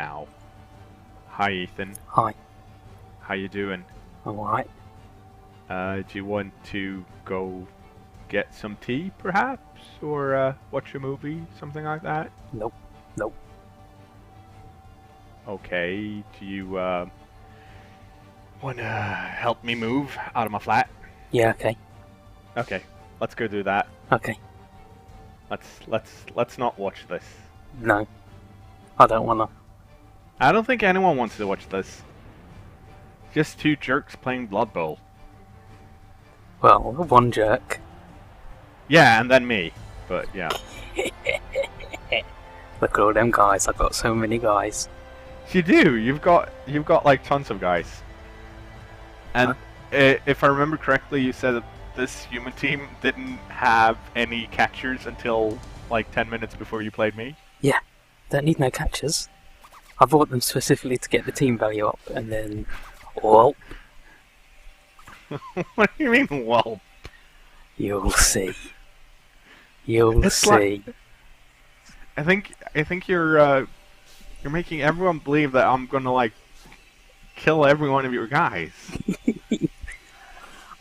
now. Hi, Ethan. Hi. How you doing? I'm alright. Do you want to go get some tea, perhaps? Or watch a movie? Something like that? Nope. Nope. Okay, do you want to help me move out of my flat? Yeah, okay. Okay, let's go do that. Okay. Let's not watch this. No. I don't wanna. I don't think anyone wants to watch this. Just two jerks playing Blood Bowl. Well, one jerk. Yeah, and then me. But yeah. Look at all them guys. I've got so many guys. You do. You've got like tons of guys. And if I remember correctly, you said that this human team didn't have any catchers until like 10 minutes before you played me. Yeah. Don't need no catchers. I bought them specifically to get the team value up, and then, well, What do you mean, well? you'll see. You'll It's see. I think you're making everyone believe that I'm gonna like kill every one of your guys.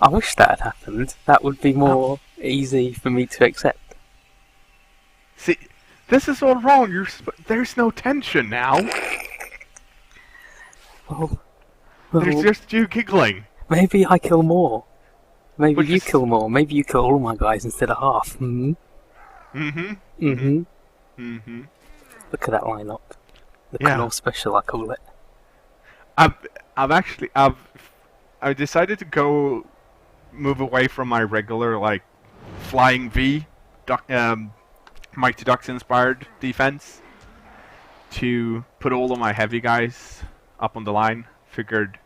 I wish that had happened. That would be more easy for me to accept. See, this is all wrong. There's no tension now. Well, There's just you giggling. maybe I kill more. Maybe But you just- kill more. Maybe you kill all my guys instead of half. Mm-hmm. Mm-hmm. Look at that lineup. The Yeah. cKnoor special, I call it. I decided to move away from my regular like flying V, Mighty Ducks inspired defense to put all of my heavy guys up on the line. Figured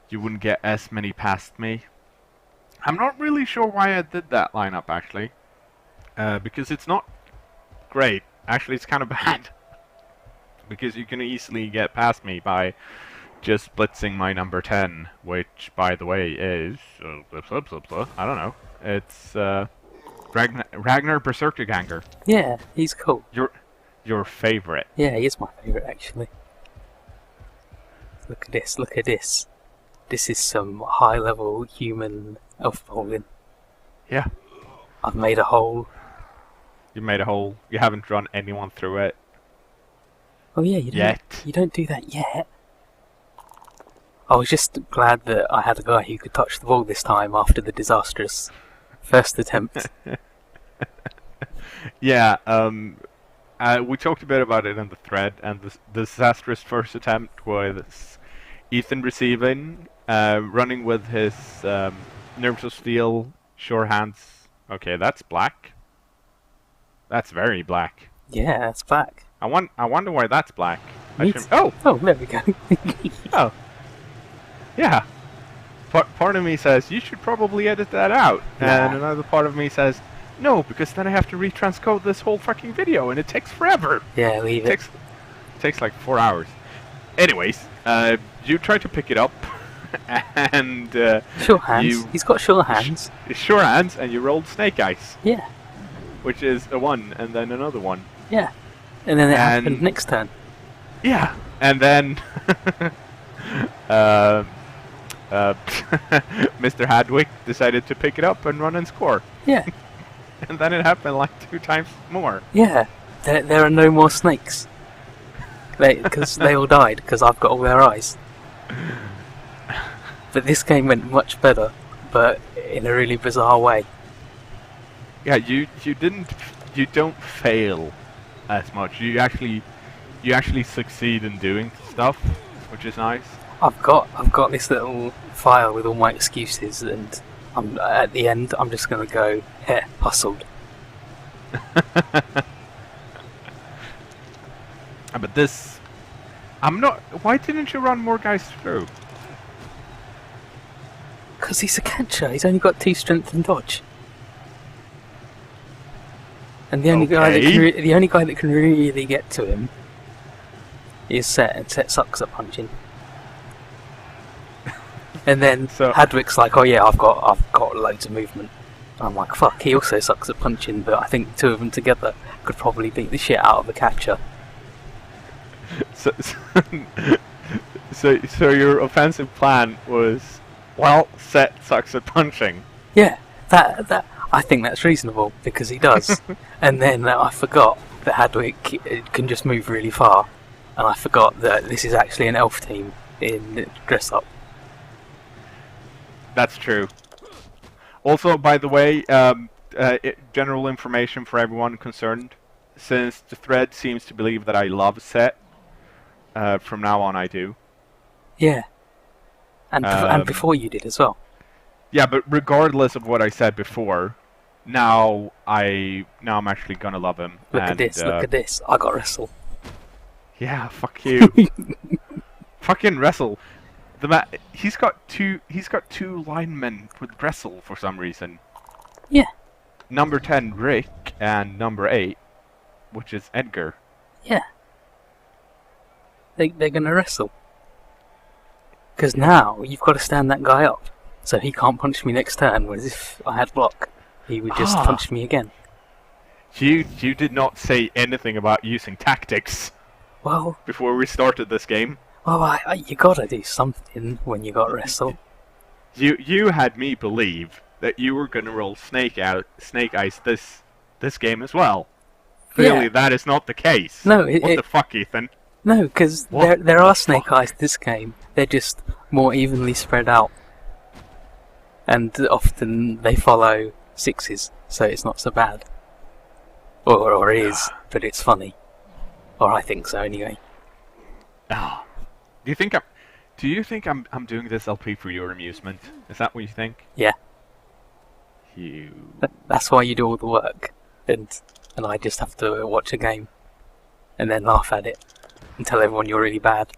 you wouldn't get as many past me. I'm not really sure why I did that lineup actually, because it's not great. Actually, it's kind of bad because you can easily get past me by just blitzing my number 10, which, by the way, is I don't know. It's Ragnar Berserker Ganger. Yeah, he's cool. Your favorite. Yeah, he is my favourite, actually. Look at this, look at this. This is some high-level human elf bowling. Yeah. I've made a hole. You made a hole. You haven't run anyone through it Oh yeah, yet. you don't do that yet. I was just glad that I had a guy who could touch the ball this time after the disastrous first attempt. Yeah. We talked a bit about it in the thread, and the disastrous first attempt was Ethan receiving, running with his nerves of steel, sure hands. Okay, that's black. That's very black. Yeah, that's back. I wonder why that's black. Me too. Oh, there we go. Oh. Yeah. Part of me says, you should probably edit that out. Nah. And another part of me says, no, because then I have to retranscode this whole fucking video, and it takes forever. Yeah, leave it. Takes like 4 hours. Anyways, you tried to pick it up, and Sure hands. He's got sure hands. sure hands, and you rolled snake eyes, Yeah, which is a 1, and then another 1. yeah. And then it And- happened next turn. Yeah, and then Mr. Hadwick decided to pick it up and run and score, Yeah, and then it happened like 2 times more. yeah. There are no more snakes. Because they all died, because I've got all their eyes. But this game went much better, but in a really bizarre way. Yeah, you don't fail as much. You actually succeed in doing stuff, which is nice. I've got this little file with all my excuses, and at the end I'm just gonna go, yeah, hustled. But this, I'm not. Why didn't you run more guys through? Because he's a catcher, he's only got 2 strength and dodge. And the only guy that can really get to him is Set, and Set sucks at punching. And then So- Hadwick's like, oh yeah, I've got loads of movement. And I'm like, fuck, he also sucks at punching, but I think 2 of them together could probably beat the shit out of a catcher. So, so your offensive plan was, well, Set sucks at punching. Yeah, that I think that's reasonable because he does. And then I forgot that Hadwick can just move really far, and I forgot that this is actually an elf team in dress up. That's true. Also, by the way, general information for everyone concerned. Since the thread seems to believe that I love Set, from now on I do. Yeah, and before you did as well. Yeah, but regardless of what I said before, now I'm actually gonna love him. Look at this! Look at this! I got wrestle. Yeah, fuck you. Fucking wrestle. He's got two linemen with wrestle for some reason. Yeah. Number 10 Rick and number 8, which is Edgar. Yeah. They're gonna wrestle. Because now you've got to stand that guy up, so he can't punch me next turn. Whereas if I had block, he would just punch me again. You did not say anything about using tactics. Well, before we started this game. Well, you gotta do something when you got wrestle. You had me believe that you were gonna roll Snake Eyes this game as well. Clearly, that is not the case. No, what the fuck, Ethan? No, because there are Snake Eyes this game. They're just more evenly spread out, and often they follow sixes, so it's not so bad. Or it is, but it's funny. Or I think so, anyway. Oh. Do you think I'm doing this LP for your amusement? Is that what you think? Yeah. That's why you do all the work, and I just have to watch a game, and then laugh at it, and tell everyone you're really bad.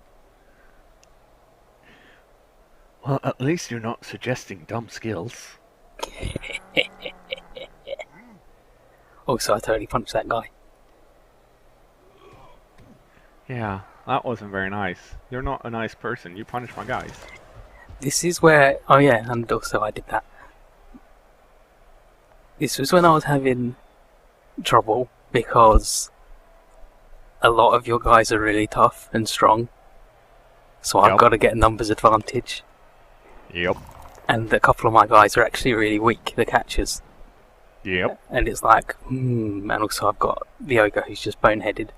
Well, at least you're not suggesting dumb skills. Also, I totally punched that guy. Yeah, that wasn't very nice. You're not a nice person. You punish my guys. This is where... Oh yeah, and also I did that. This was when I was having trouble, because a lot of your guys are really tough and strong. So I've got to get a numbers advantage. Yep. And a couple of my guys are actually really weak, the catchers. Yep. And it's like, and also I've got the ogre who's just boneheaded.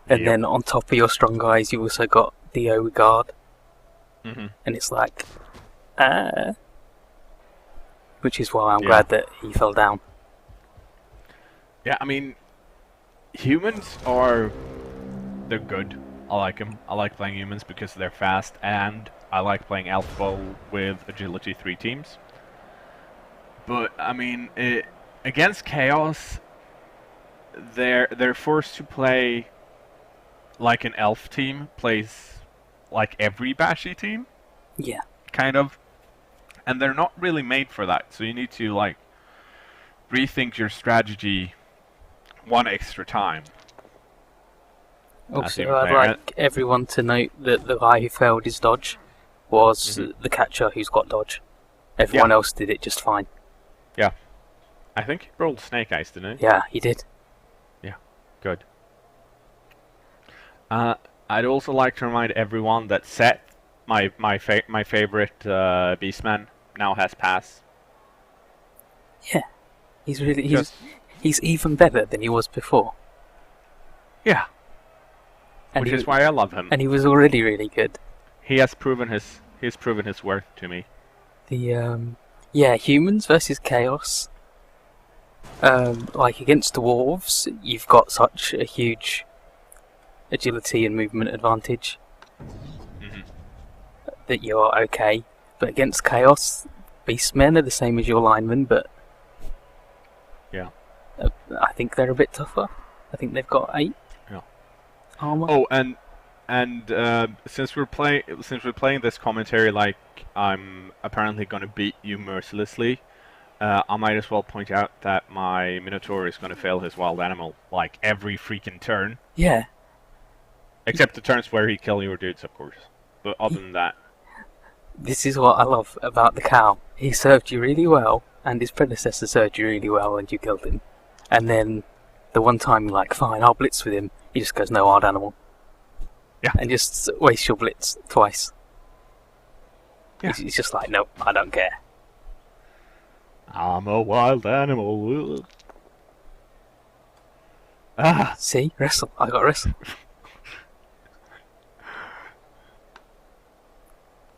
And then on top of your strong guys, you also got Dio with guard. And it's like, which is why I'm glad that he fell down. Yeah, I mean, humans they're good. I like them. I like playing humans because they're fast, and I like playing Elf Bowl with Agility 3 teams. But, I mean, against Chaos, they're forced to play like an elf team plays like every bashy team. Yeah. Kind of. And they're not really made for that, so you need to, like, rethink your strategy one extra time. Also, I'd like everyone to note that the guy who failed his dodge was the catcher who's got dodge. Everyone else did it just fine. Yeah. I think he rolled Snake Eyes, didn't he? Yeah, he did. Yeah, good. I'd also like to remind everyone that Set, my favorite Beastman, now has pass. Yeah, he's even better than he was before. Yeah. And which is why I love him. And he was already really good. He has proven his worth to me. The humans versus chaos. Like against dwarves, you've got such a huge agility and movement advantage that you're okay. But against chaos, beastmen are the same as your linemen, but yeah, I think they're a bit tougher. I think they've got 8 armor. Oh, and since we're playing this commentary like I'm apparently going to beat you mercilessly, I might as well point out that my Minotaur is going to fail his wild animal like every freaking turn. Yeah. Except the turns where he kill your dudes, of course. But other than that, this is what I love about the cow. He served you really well, and his predecessor served you really well, and you killed him. And then the one time you're like, fine, I'll blitz with him. He just goes, no, hard animal. Yeah. And just waste your blitz twice. Yeah. He's just like, nope, I don't care. I'm a wild animal. Ah. See? Wrestle. I got wrestle.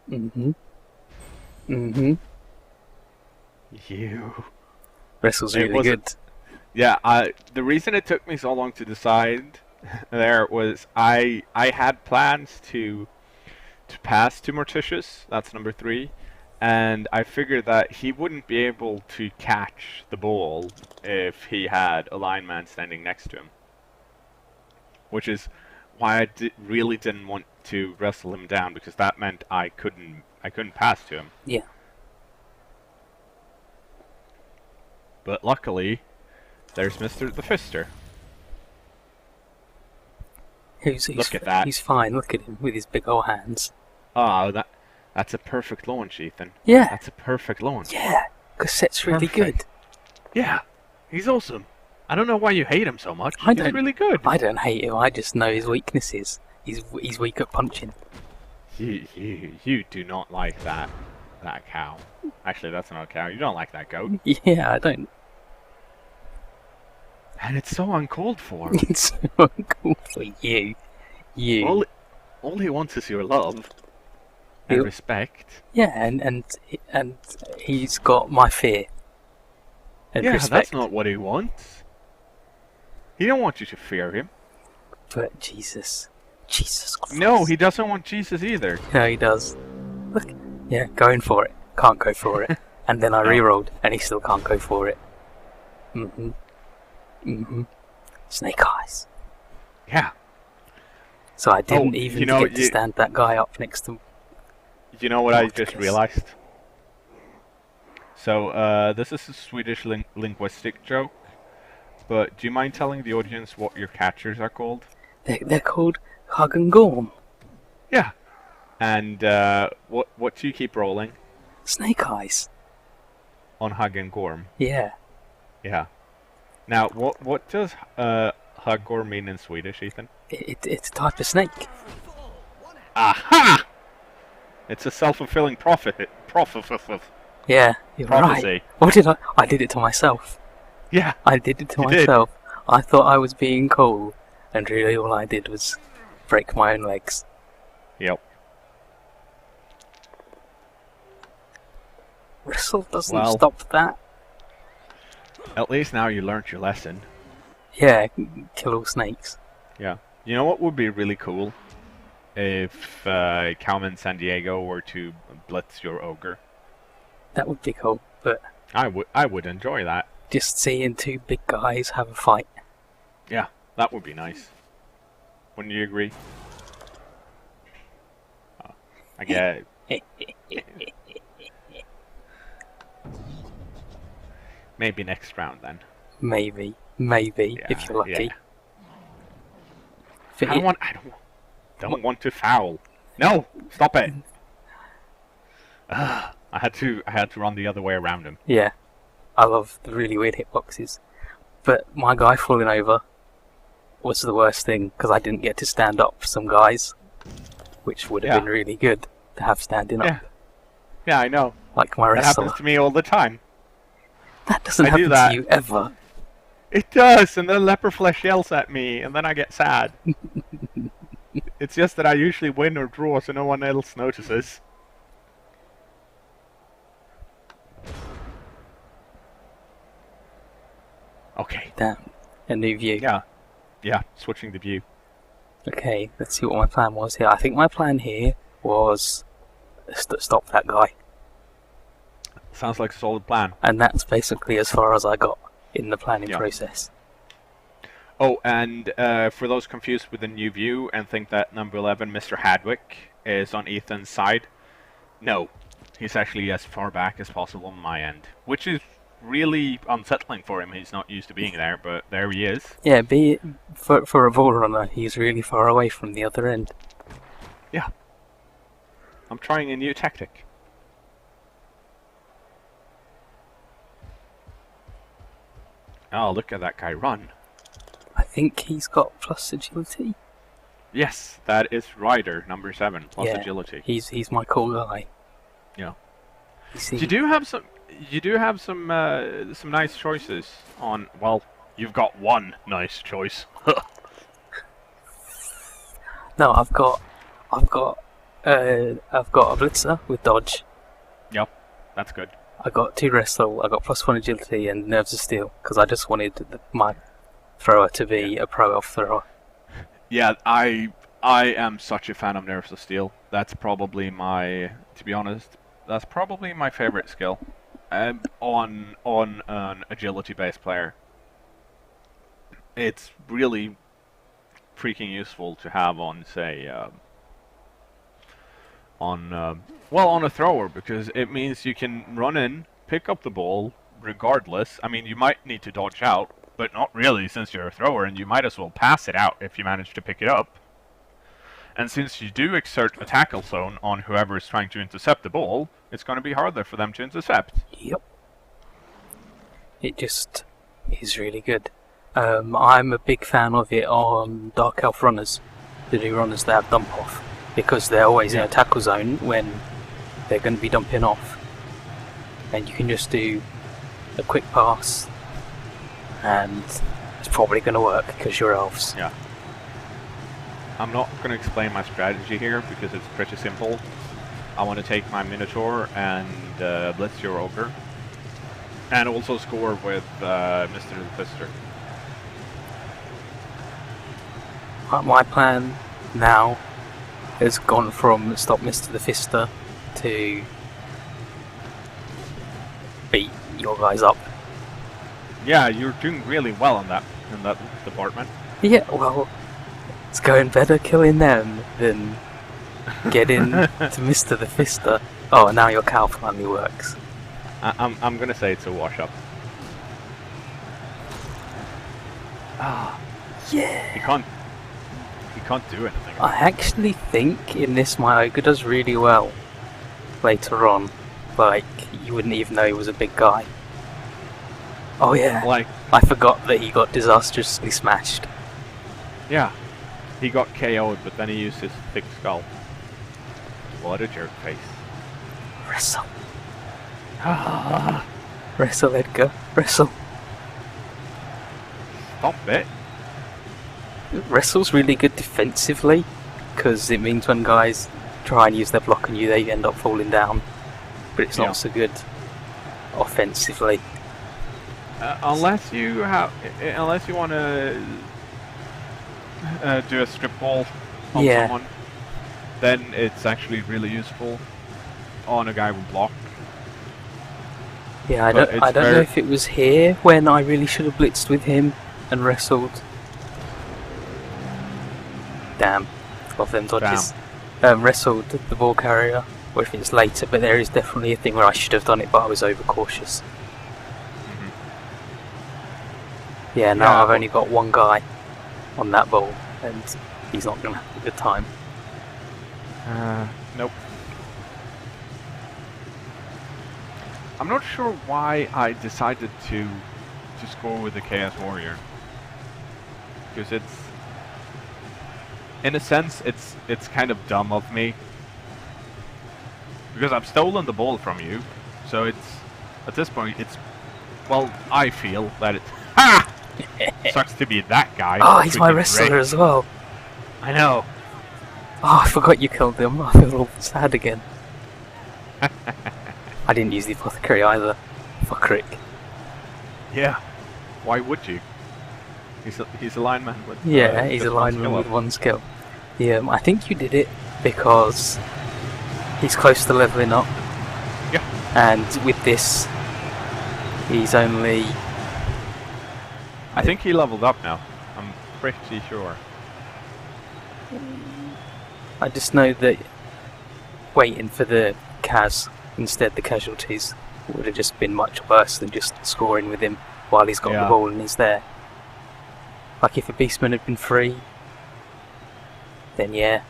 Mm-hmm. Mm-hmm. You. Wrestle's It really was a- good. Yeah, the reason it took me so long to decide there was I had plans to pass to Morticius, that's number 3, and I figured that he wouldn't be able to catch the ball if he had a lineman standing next to him. Which is why I really didn't want to wrestle him down, because that meant I couldn't pass to him. Yeah. But luckily, there's Mr. the Fister. Look at that. He's fine. Look at him with his big old hands. Oh, that's a perfect launch, Ethan. Yeah. That's a perfect launch. Yeah. Cassette's really good. Yeah, he's awesome. I don't know why you hate him so much. I He's don't- really good. I don't hate him. I just know his weaknesses. He's weak at punching. You do not like that cow. Actually, that's not a cow. You don't like that goat. Yeah, I don't. And it's so uncalled for. It's so cool for you. You. All he wants is your love and You- respect. Yeah, and he's got my fear and Yeah, respect. that's not what he wants. He don't want you to fear him. But Jesus Christ. No, he doesn't want Jesus either. No, he does. Look, yeah, going for it. Can't go for it. And then I No. re-rolled, and he still can't go for it. Mm-hmm. Mm-hmm. Snake eyes. Yeah. So I didn't Oh, even you know, get to stand that guy up next to. You know what I just Marcus. realized? So, this is a Swedish linguistic joke, but do you mind telling the audience what your catchers are called? They're called Hug and Gorm. Yeah. And what do you keep rolling Snake eyes. on Hug and Gorm? Yeah. Yeah. Now, what does Hug Gorm mean in Swedish, Ethan? It's a type of snake. Aha! It's a self-fulfilling prophecy. Yeah, you're right. What did I? I did it to myself. Yeah. I did it to You did. myself. I thought I was being cool, and really all I did was break my own legs. Yep. Wrestle doesn't Well. stop that. At least now you learnt your lesson. Yeah, kill all snakes. Yeah. You know what would be really cool? If Calvin San Diego were to blitz your ogre. That would be cool, but I would enjoy that. just seeing two big guys have a fight. Yeah, that would be nice. Wouldn't you agree? I get maybe next round then. Maybe, if Yeah, you're lucky. yeah. But I don't want to foul. No, stop it. I had to run the other way around him. yeah, I love the really weird hitboxes. But my guy falling over was the worst thing because I didn't get to stand up for some guys, which would have Yeah. been really good to have standing Yeah. up, Yeah, I know. like my That wrestler. happens to me all the time. That doesn't I do happen that. to you ever. It does, and then Leperflesh yells at me, and then I get sad. It's just that I usually win or draw, so no one else notices. Okay. Damn, a new view. Yeah, switching the view. Okay, let's see what my plan was here. I think my plan here was stop that guy, Sounds like a solid plan. and that's basically as far as I got in the planning Yeah. process. Oh, and for those confused with the new view and think that number 11, Mr. Hadwick, is on Ethan's side, no. He's actually as far back as possible on my end. Which is really unsettling for him. He's not used to being there, but there he is. Yeah, for a ball runner, he's really far away from the other end. Yeah. I'm trying a new tactic. Oh, look at that guy run. I think he's got plus agility. Yes, that is Rider, number 7, plus Yeah, agility. he's my cool guy. Yeah. You see, You do have some nice choices on. Well, you've got one nice choice. no, I've got a blitzer with dodge. Yep, that's good. I got 2 wrestle. I got +1 agility and nerves of steel because I just wanted my thrower to be a pro off thrower. Yeah, I am such a fan of Nerves of Steel. That's probably to be honest, that's probably my favorite skill. On an agility-based player, it's really freaking useful to have on, say, on a thrower, because it means you can run in, pick up the ball regardless. I mean, you might need to dodge out, but not really, since you're a thrower, and you might as well pass it out if you manage to pick it up. And since you do exert a tackle zone on whoever is trying to intercept the ball, it's going to be harder for them to intercept. Yep. It just is really good. I'm a big fan of it on Dark Elf runners, the new runners that have dump off, because they're always in a tackle zone when they're going to be dumping off. And you can just do a quick pass, and it's probably going to work because you're elves. Yeah. I'm not going to explain my strategy here because it's pretty simple. I want to take my Minotaur and blitz your Ogre. And also score with Mr. the Fister. My plan now has gone from stop Mr. the Fister to beat your guys up. Yeah, you're doing really well in that department. Yeah, well, it's going better killing them than getting to Mr. the Fister. Oh, now your cow finally works. I'm gonna say it's a wash up. Ah, yeah. He can't do anything. I actually think in this my Ogre does really well later on. Like, you wouldn't even know he was a big guy. Oh yeah, Like, I forgot that he got disastrously smashed. yeah, he got KO'd, but then he used his thick skull. What a jerk face. Wrestle. Wrestle, Edgar. Wrestle. Stop it. Wrestle's really good defensively, because it means when guys try and use their block on you, they end up falling down. But it's not so good offensively. Unless you want to do a strip ball on someone, then it's actually really useful on a guy with block. Yeah, I don't know if it was here when I really should have blitzed with him and wrestled. Damn, love them dodges. Wrestled the ball carrier, or if it's later, but there is definitely a thing where I should have done it, but I was overcautious. Yeah, now I've only got one guy on that ball, and he's not going to have a good time. Nope. I'm not sure why I decided to score with the Chaos Warrior. Because it's... in a sense, it's kind of dumb of me. Because I've stolen the ball from you, so it's... at this point, it's... well, I feel that it's... ha! Sucks to be that guy. Oh, he's my wrestler as well. I know. Oh, I forgot you killed him. I feel all sad again. I didn't use the apothecary either. Fuck Rick. Yeah. Why would you? He's a lineman with... yeah, he's a lineman with one skill. Yeah, I think you did it because he's close to leveling up. Yeah. And with this, he's only... I think he leveled up now. I'm pretty sure. I just know that waiting for the Kaz instead the casualties would have just been much worse than just scoring with him while he's got the ball and he's there. Like if a Beastman had been free, then yeah.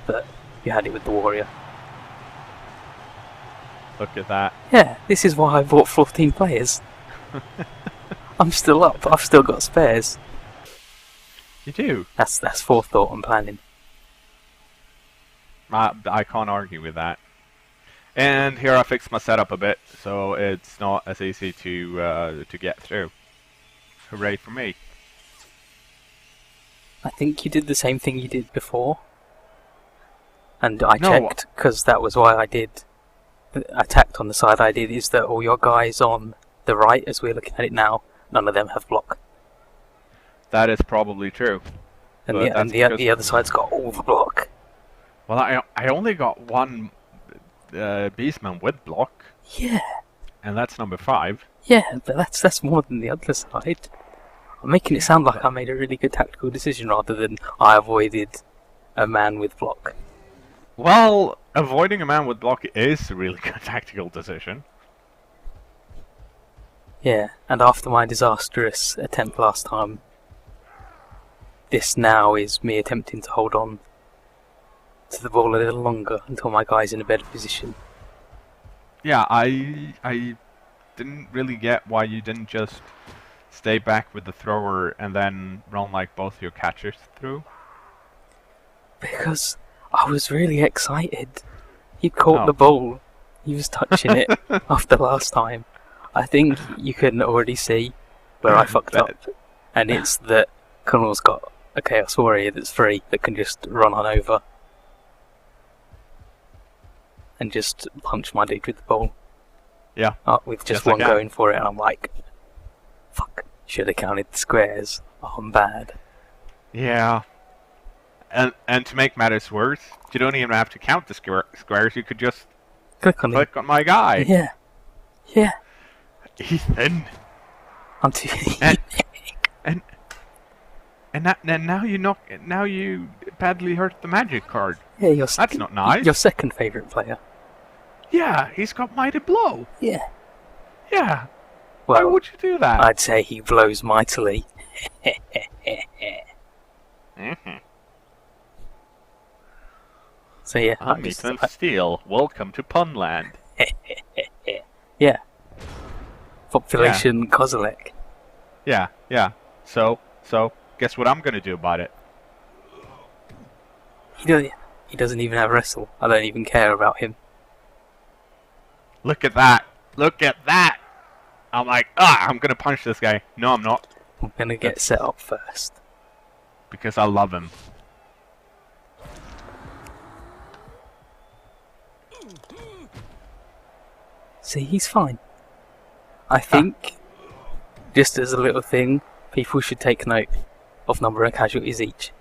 But you had it with the Warrior. Look at that. Yeah, this is why I bought 14 players. I'm still up, I've still got spares. You do. That's forethought and planning. I can't argue with that. And here I fixed my setup a bit, so it's not as easy to get through. Hooray for me! I think you did the same thing you did before. And I No. checked, because that was why I attacked on the side I did, is that all your guys on the right, as we're looking at it now, none of them have block. That is probably true. And, But the other side's got all the block. Well, I only got one beastman with block, Yeah, and that's number 5. yeah, but that's more than the other side. I'm making it sound like I made a really good tactical decision rather than I avoided a man with block. Well, avoiding a man with block is a really good tactical decision. Yeah, and after my disastrous attempt last time, this now is me attempting to hold on to the ball a little longer until my guy's in a better position. Yeah, I didn't really get why you didn't just stay back with the thrower and then run like both your catchers through. Because I was really excited. He caught Oh. the ball. He was touching it after last time. I think you can already see where I fucked up. And it's that cKnoor's got a Chaos Warrior that's free that can just run on over and just punch my dude with the ball. Yeah. With just Yes, I one can. going for it, and I'm like, fuck, should have counted the squares. Oh, I'm bad. Yeah. And to make matters worse, you don't even have to count the squares. You could just Click on click on my guy. it. Yeah. Yeah. Ethan. I'm too. And now you badly hurt the magic card. Yeah, you're That's not nice. Your second favourite player. Yeah, he's got mighty blow. Yeah. Yeah. Why Well, would you do that? I'd say he blows mightily. Mhm. So yeah, I'm EthanSteele. Welcome to Punland. yeah. Population Kozilek. Yeah. So, guess what I'm gonna do about it? He doesn't even have wrestle. I don't even care about him. Look at that. Look at that. I'm like, I'm gonna punch this guy. No, I'm not. I'm gonna get set up first. Because I love him. See, he's fine. I think, just as a little thing, people should take note of number of casualties each.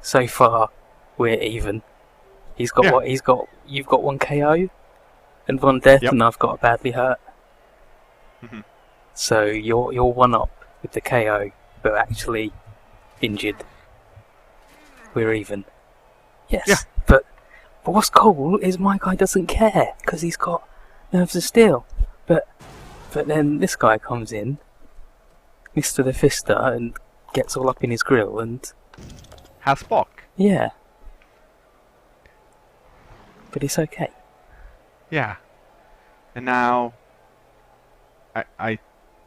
So far, we're even. He's got what? You've got 1 KO and 1 death, Yep. and I've got a badly hurt. Mhm. So you're 1 up with the KO, but actually injured. We're even. Yes, Yeah. but what's cool is my guy doesn't care because he's got nerves of steel. But then this guy comes in, Mr. the Fister, and gets all up in his grill, and Has Spock. yeah. But it's okay. Yeah. And now, I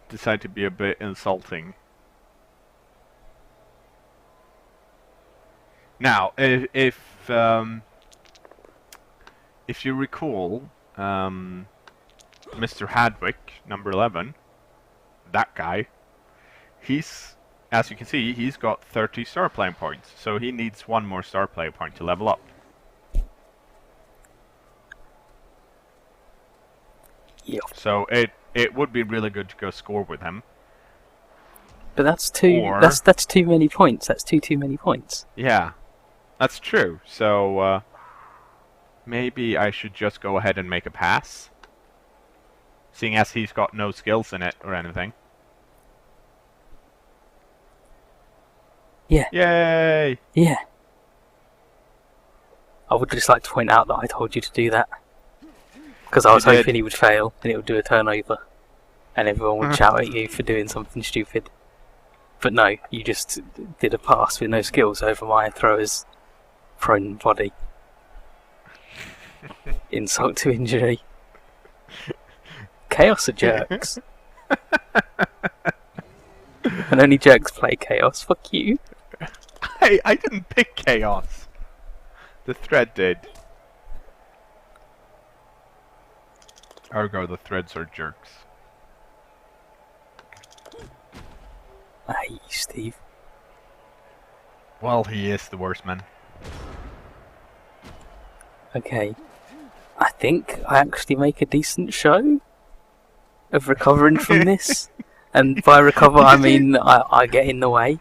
decide to be a bit insulting. Now, if you recall, Mr. Hadwick, number 11, that guy, he's, as you can see, he's got 30 star playing points, so he needs 1 more star player point to level up. Yeah. So it would be really good to go score with him. But that's too. Or- That's too many points. That's too many points. Yeah, that's true. So maybe I should just go ahead and make a pass, seeing as he's got no skills in it or anything. Yeah. Yay! Yeah. I would just like to point out that I told you to do that. Because I was You did. hoping he would fail and it would do a turnover. And everyone would shout at you for doing something stupid. But no, you just did a pass with no skills over my thrower's prone body. Insult to injury. Chaos are jerks. And only jerks play chaos. Fuck you. I didn't pick chaos. The thread did. Ergo, the threads are jerks. I hate you, Steve. Well, he is the worst man. Okay. I think I actually make a decent show of recovering from this. And by recover, I mean I get in the way.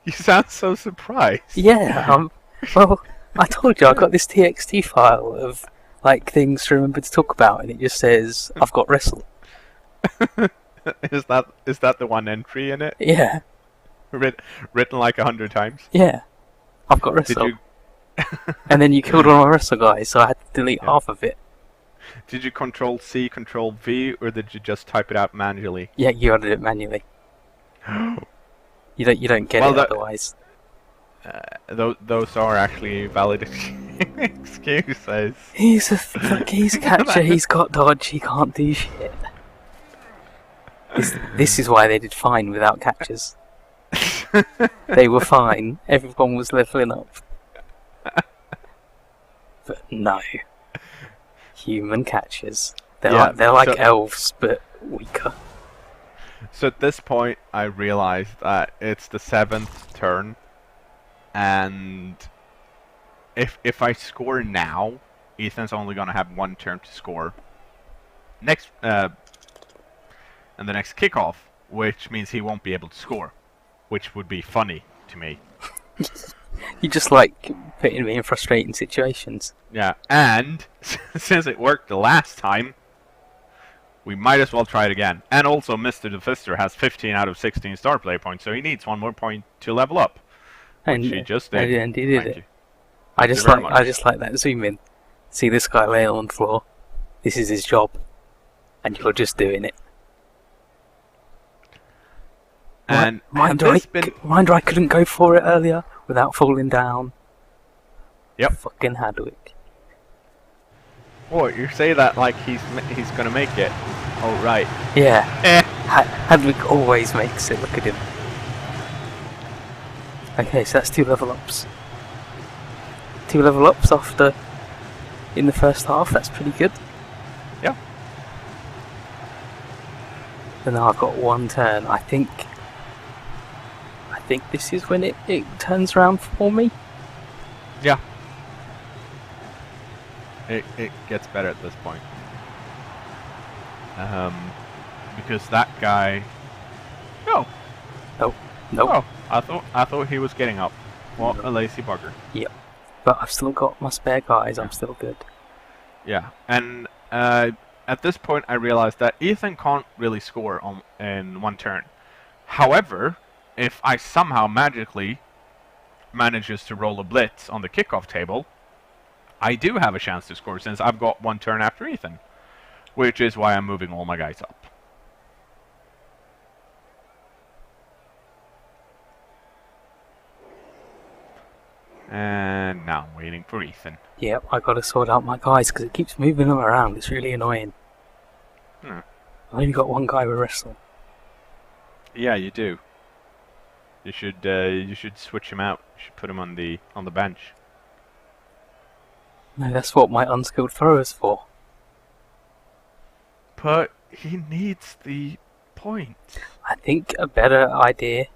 You sound so surprised. Yeah, well, I told you I got this TXT file of like things to remember to talk about, and it just says I've got wrestle. Is that the one entry in it? Yeah, Written like 100 times? yeah, I've got wrestle. Did you And then you killed one of my wrestle guys, so I had to delete half of it. Did you Control C, Control V, or did you just type it out manually? Yeah, you added it manually. You don't get Well, it otherwise. Those are actually valid excuses. He's catcher. He's got dodge. He can't do shit. This is why they did fine without catchers. They were fine. Everyone was leveling up. But no, human catchers. They're like elves, but weaker. So at this point, I realized that it's the 7th turn, and if I score now, Ethan's only gonna have 1 turn to score. Next, and the next kickoff, which means he won't be able to score, which would be funny to me. You just like putting me in frustrating situations. Yeah, and since it worked the last time, we might as well try it again. And also, Mr. DeFister has 15 out of 16 star play points, so he needs 1 more point to level up. Which he just did. And he did Thank it. you. I just like that zoom in. See this guy laying on the floor. This is his job, and you're just doing it. And mind I couldn't go for it earlier without falling down. Yep. Fucking Hadwick. Oh, you say that like he's gonna make it. Oh right. Yeah. Hadwick always makes it. Look at him. Okay, so that's 2 level ups. 2 level ups after in the first half. That's pretty good. Yeah. And now I've got 1 turn. I think this is when it turns around for me. Yeah. It gets better at this point. Because that guy. No. Nope. Oh, I thought he was getting up. What a lazy bugger. Yep. But I've still got my spare guys. I'm still good. Yeah, and at this point I realized that Ethan can't really score in 1 turn. However, if I somehow magically manages to roll a blitz on the kickoff table, I do have a chance to score since I've got 1 turn after Ethan, which is why I'm moving all my guys up. And now I'm waiting for Ethan. Yep, I gotta sort out my guys because it keeps moving them around. It's really annoying. I've only got 1 guy with wrestle. Yeah, you do. You should switch him out. You should put him on the bench. No, that's what my unskilled thrower's for. But he needs the point. I think a better idea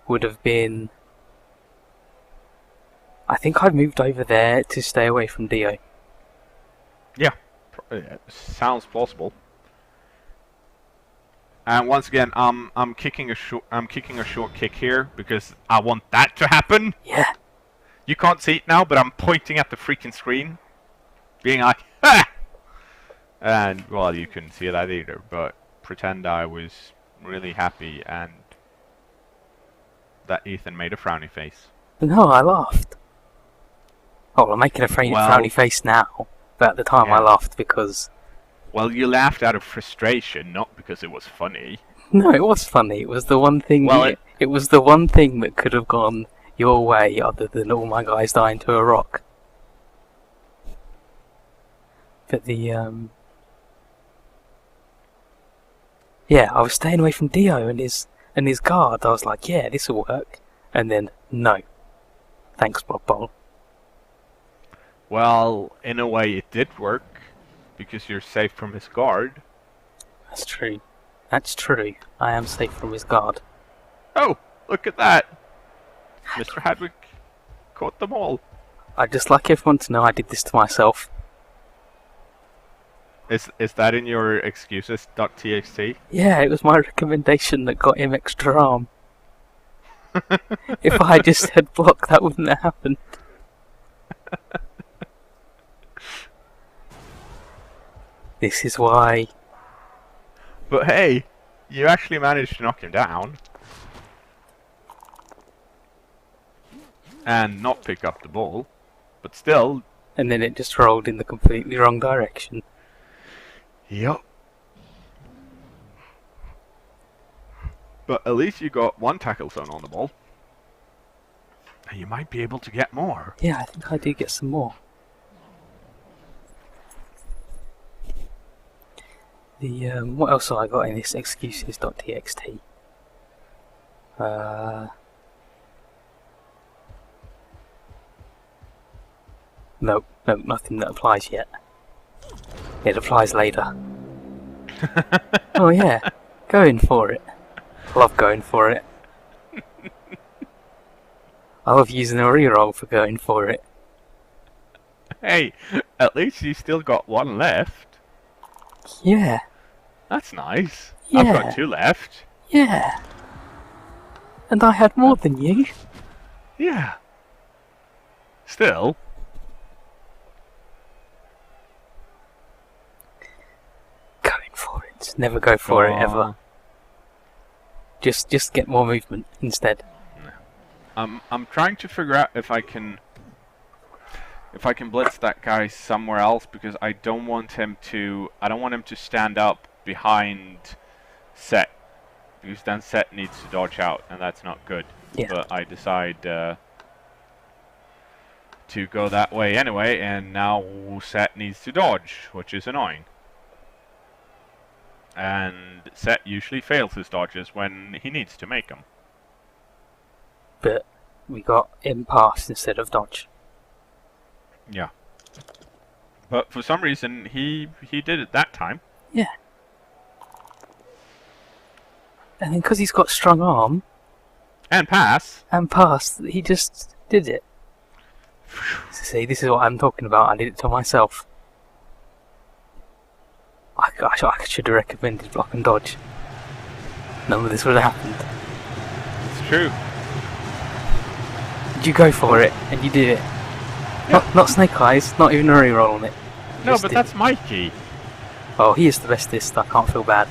would have been... I think I've moved over there to stay away from Dio. Yeah, sounds plausible. And once again, I'm kicking a short kick here because I want that to happen. Yeah. You can't see it now, but I'm pointing at the freaking screen, being like, ah! And well, you couldn't see that either. But pretend I was really happy and that Ethan made a frowny face. No, I laughed. Oh, I'm making a frowny face now. But at the time I laughed because... Well, you laughed out of frustration, not because it was funny. No, it was funny. It was the one thing... it was the one thing that could have gone your way other than all my guys dying to a rock. But the, yeah, I was staying away from Dio and his guard. I was like, yeah, this'll work. And then, no. Thanks, Blood Bowl. Well, in a way it did work, because you're safe from his guard. That's true. That's true. I am safe from his guard. Oh, look at that! Mr. Hadwick caught them all. I'd just like everyone to know I did this to myself. Is that in your excuses.txt? Yeah, it was my recommendation that got him extra arm. If I just had block, that wouldn't have happened. This is why. But hey, you actually managed to knock him down. And not pick up the ball. But still... And then it just rolled in the completely wrong direction. Yup. But at least you got one tackle zone on the ball. And you might be able to get more. Yeah, I think I do get some more. The what else have I got in this excuses.txt? Nope, nothing that applies yet. It applies later. Oh yeah, going for it. Love going for it. I love using a reroll for going for it. Hey, at least you still got one left. Yeah. That's nice. Yeah. I've got two left. Yeah. And I had more than you. Yeah. Still. Going for it. Never go for it ever. Just get more movement instead. I'm trying to figure out if I can blitz that guy somewhere else, because I don't want him to stand up behind Set, because then Set needs to dodge out, and that's not good. Yeah. But I decide to go that way anyway, and now Set needs to dodge, which is annoying. And Set usually fails his dodges when he needs to make them. But we got impasse instead of dodge. Yeah. But for some reason, he did it that time. Yeah. And then because he's got strong arm... And pass. And pass, he just did it. See, this is what I'm talking about. I did it to myself. I should have recommended block and dodge. None of this would have happened. It's true. You go for it, and you did it. Yeah. Not Snake Eyes, not even a reroll on it. No, but that's Mikey. Oh, he is the bestest, I can't feel bad.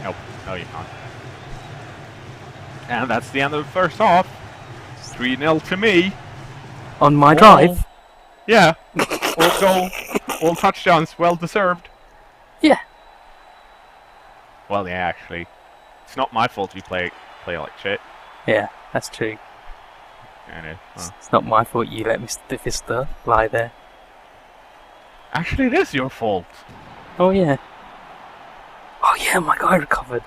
Nope, no you can't. And that's the end of the first half. 3-0 to me. On my drive? Yeah. All goal, all touchdowns, well deserved. Yeah. Well, yeah, actually. It's not my fault you play like shit. Yeah, that's true. I know. It's not my fault you let Mr. Vista lie there. Actually, it is your fault. Oh yeah. Oh yeah, my guy recovered.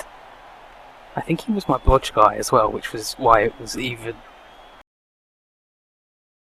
I think he was my blodge guy as well, which was why it was even